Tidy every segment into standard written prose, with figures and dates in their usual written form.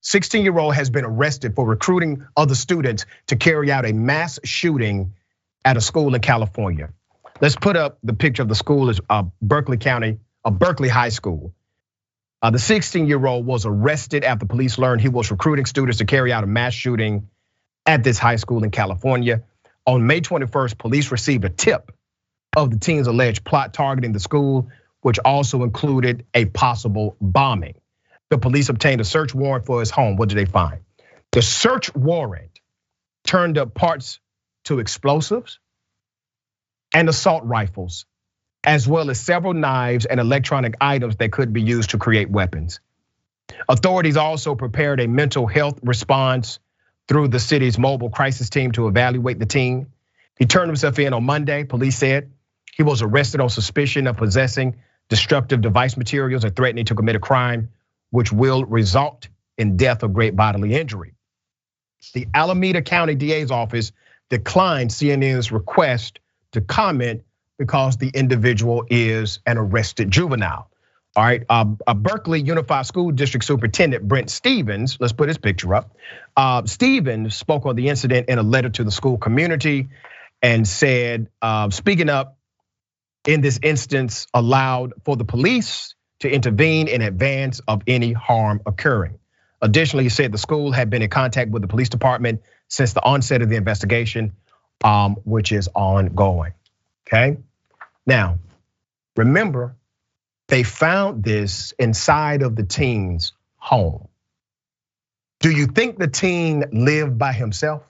16-year-old has been arrested for recruiting other students to carry out a mass shooting at a school in California. Let's put up the picture of the school. Is Berkeley High School. The 16-year-old was arrested after police learned he was recruiting students to carry out a mass shooting at this high school in California. On May 21st, police received a tip of the teen's alleged plot targeting the school, which also included a possible bombing. The police obtained a search warrant for his home. What did they find? The search warrant turned up parts to explosives and assault rifles, as well as several knives and electronic items that could be used to create weapons. Authorities also prepared a mental health response through the city's mobile crisis team to evaluate the teen. He turned himself in on Monday, police said. He was arrested on suspicion of possessing destructive device materials and threatening to commit a crime which will result in death or great bodily injury. The Alameda County DA's office declined CNN's request to comment because the individual is an arrested juvenile. All right, Berkeley Unified School District Superintendent Brent Stevens, let's put his picture up. Stevens spoke on the incident in a letter to the school community and said, speaking up in this instance allowed for the police to intervene in advance of any harm occurring. Additionally, he said the school had been in contact with the police department since the onset of the investigation, which is ongoing, okay? Now, remember, they found this inside of the teen's home. Do you think the teen lived by himself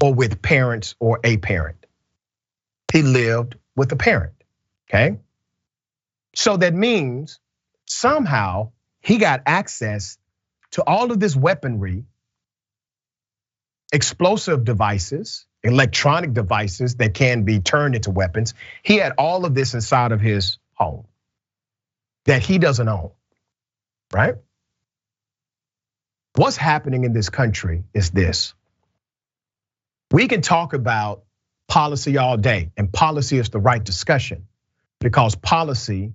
or with parents or a parent? He lived with a parent, okay? So that means somehow he got access to all of this weaponry, explosive devices, electronic devices that can be turned into weapons. He had all of this inside of his home that he doesn't own, right? What's happening in this country is this. We can talk about policy all day, and policy is the right discussion because policy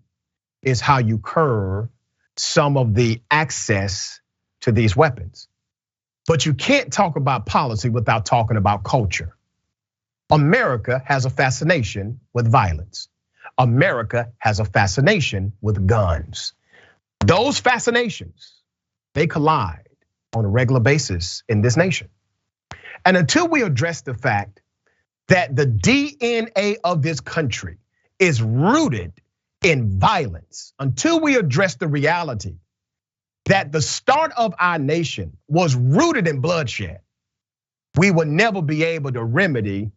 is how you curb some of the access to these weapons. But you can't talk about policy without talking about culture. America has a fascination with violence. America has a fascination with guns. Those fascinations, they collide on a regular basis in this nation. And until we address the fact that the DNA of this country is rooted in violence, until we address the reality that the start of our nation was rooted in bloodshed, we will never be able to remedy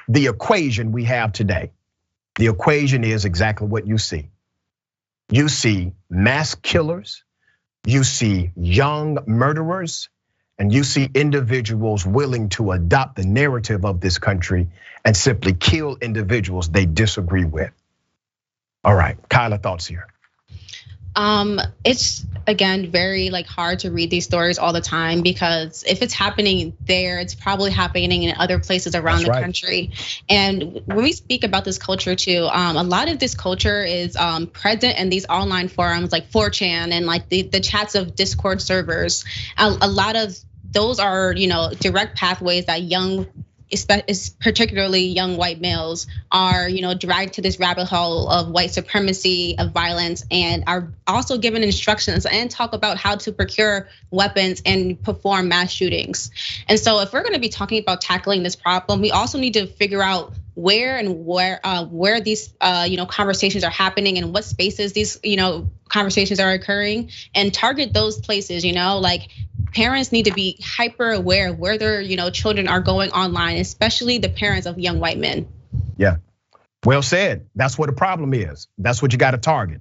the equation we have today. The equation is exactly what you see. You see mass killers, you see young murderers, and you see individuals willing to adopt the narrative of this country and simply kill individuals they disagree with. All right, Kyla, thoughts here. It's again very hard to read these stories all the time because if it's happening there, it's probably happening in other places around the country. And when we speak about this culture too, a lot of this culture is present in these online forums like 4chan and the chats of Discord servers. A lot of those are direct pathways that particularly young white males are dragged to this rabbit hole of white supremacy, of violence, and are also given instructions and talk about how to procure weapons and perform mass shootings. And so if we're going to be talking about tackling this problem, we also need to figure out where these conversations are happening and what spaces these conversations are occurring, and target those places. Parents need to be hyper aware of where their children are going online, especially the parents of young white men. Yeah, well said. That's what the problem is. That's what you got to target.